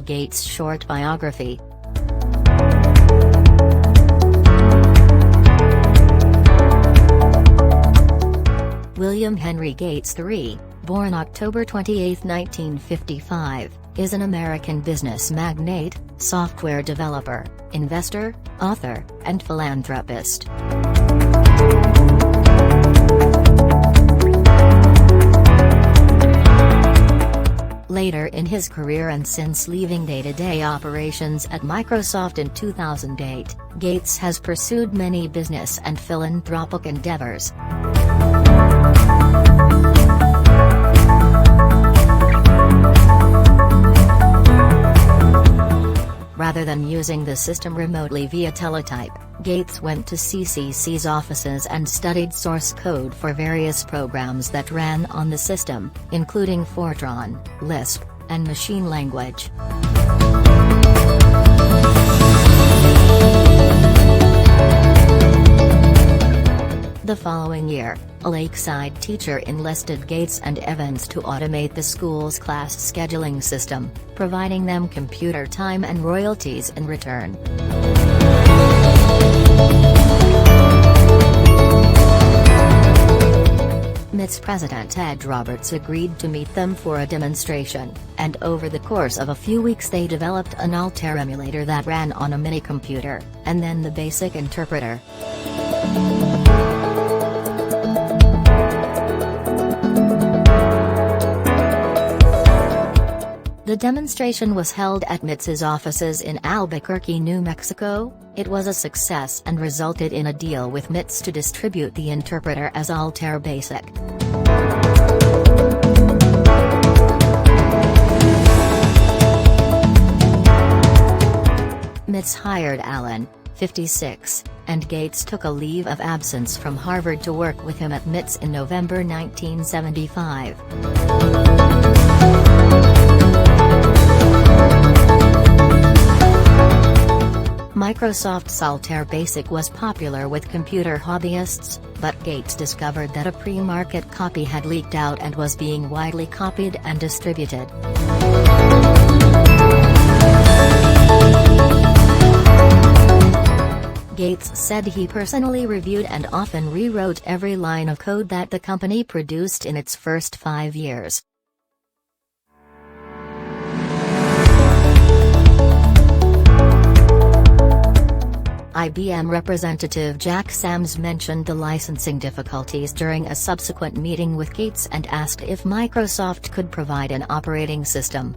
Gates' short biography. William Henry Gates III, born October 28, 1955, is an American business magnate, software developer, investor, author, and philanthropist. Later in his career and since leaving day-to-day operations at Microsoft in 2008, Gates has pursued many business and philanthropic endeavors. Rather than using the system remotely via teletype, Gates went to CCC's offices and studied source code for various programs that ran on the system, including Fortran, Lisp, and machine language. The following year, a Lakeside teacher enlisted Gates and Evans to automate the school's class scheduling system, providing them computer time and royalties in return. MIT's president Ed Roberts agreed to meet them for a demonstration, and over the course of a few weeks they developed an Altair emulator that ran on a mini-computer, and then the basic interpreter. The demonstration was held at MIT's offices in Albuquerque, New Mexico. It was a success and resulted in a deal with MIT's to distribute the interpreter as Altair Basic. MIT's hired Allen, 56, and Gates took a leave of absence from Harvard to work with him at MIT's in November 1975. Microsoft's Altair Basic was popular with computer hobbyists, but Gates discovered that a pre-market copy had leaked out and was being widely copied and distributed. Gates said he personally reviewed and often rewrote every line of code that the company produced in its first 5 years. IBM representative Jack Sams mentioned the licensing difficulties during a subsequent meeting with Gates and asked if Microsoft could provide an operating system.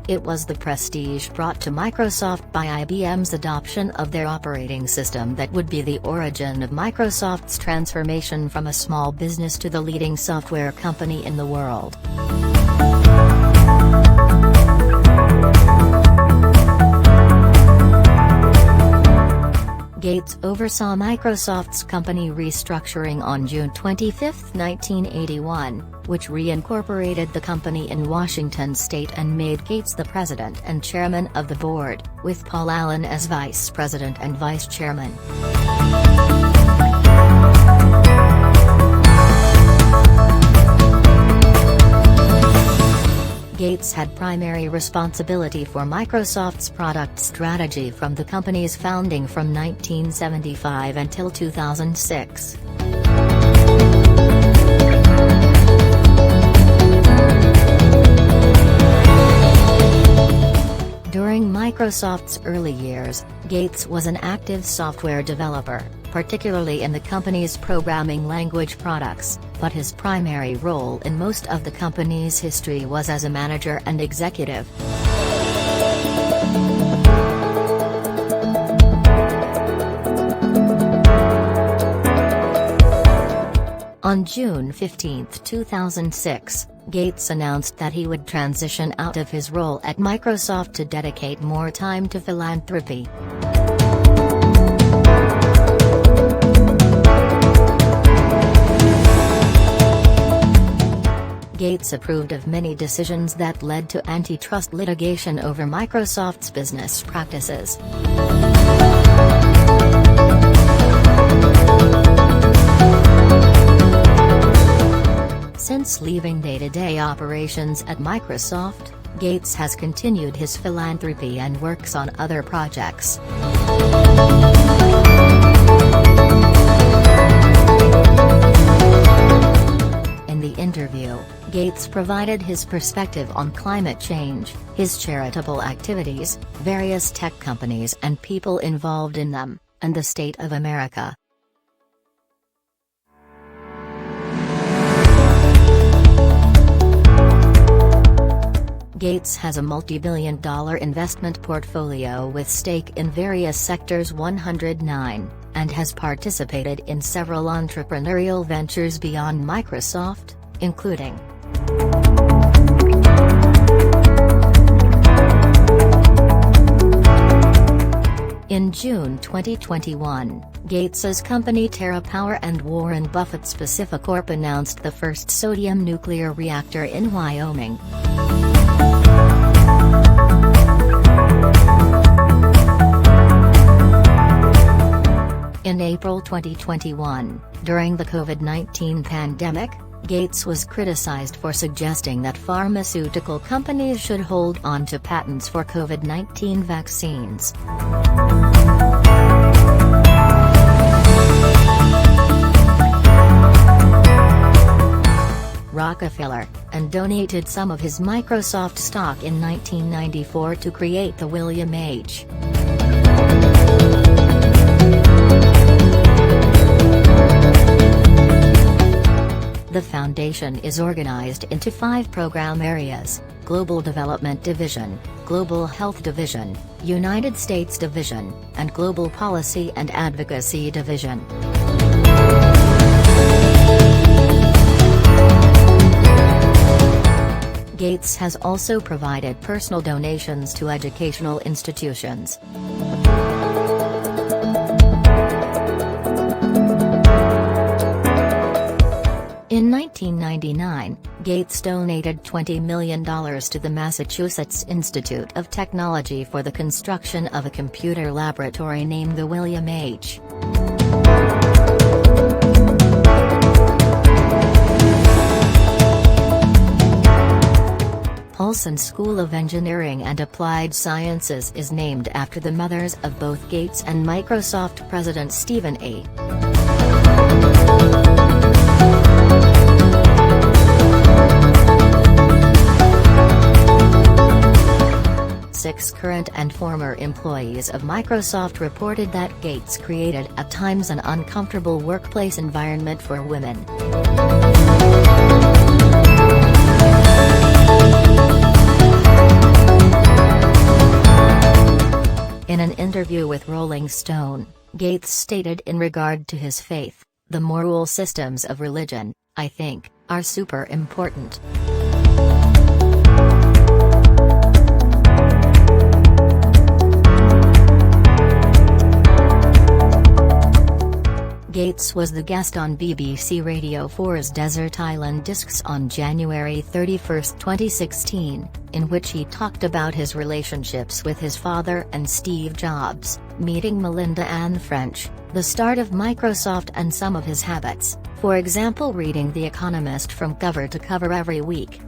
It was the prestige brought to Microsoft by IBM's adoption of their operating system that would be the origin of Microsoft's transformation from a small business to the leading software company in the world. Gates oversaw Microsoft's company restructuring on June 25, 1981, which reincorporated the company in Washington state and made Gates the president and chairman of the board, with Paul Allen as vice president and vice chairman. Gates had primary responsibility for Microsoft's product strategy from the company's founding from 1975 until 2006. During Microsoft's early years, Gates was an active software developer, particularly in the company's programming language products, but his primary role in most of the company's history was as a manager and executive. On June 15, 2006, Gates announced that he would transition out of his role at Microsoft to dedicate more time to philanthropy. Gates approved of many decisions that led to antitrust litigation over Microsoft's business practices. Since leaving day-to-day operations at Microsoft, Gates has continued his philanthropy and works on other projects. In the interview, Gates provided his perspective on climate change, his charitable activities, various tech companies and people involved in them, and the state of America. Gates has a multi-billion-dollar investment portfolio with stake in various sectors 109, and has participated in several entrepreneurial ventures beyond Microsoft, including in June 2021, Gates's company TerraPower and Warren Buffett's PacifiCorp announced the first sodium nuclear reactor in Wyoming. In April 2021, during the COVID-19 pandemic, Gates was criticized for suggesting that pharmaceutical companies should hold on to patents for COVID-19 vaccines. Rockefeller, and donated some of his Microsoft stock in 1994 to create the William H. The foundation is organized into 5 program areas: Global Development Division, Global Health Division, United States Division, and Global Policy and Advocacy Division. Gates has also provided personal donations to educational institutions. In 1999, Gates donated $20 million to the Massachusetts Institute of Technology for the construction of a computer laboratory named the William H. Paulson School of Engineering and Applied Sciences is named after the mothers of both Gates and Microsoft President Stephen A. 6 current and former employees of Microsoft reported that Gates created at times an uncomfortable workplace environment for women. In an interview with Rolling Stone, Gates stated in regard to his faith, "The moral systems of religion, I think, are super important." Gates was the guest on BBC Radio 4's Desert Island Discs on January 31, 2016, in which he talked about his relationships with his father and Steve Jobs, meeting Melinda Ann French, the start of Microsoft, and some of his habits, for example reading The Economist from cover to cover every week.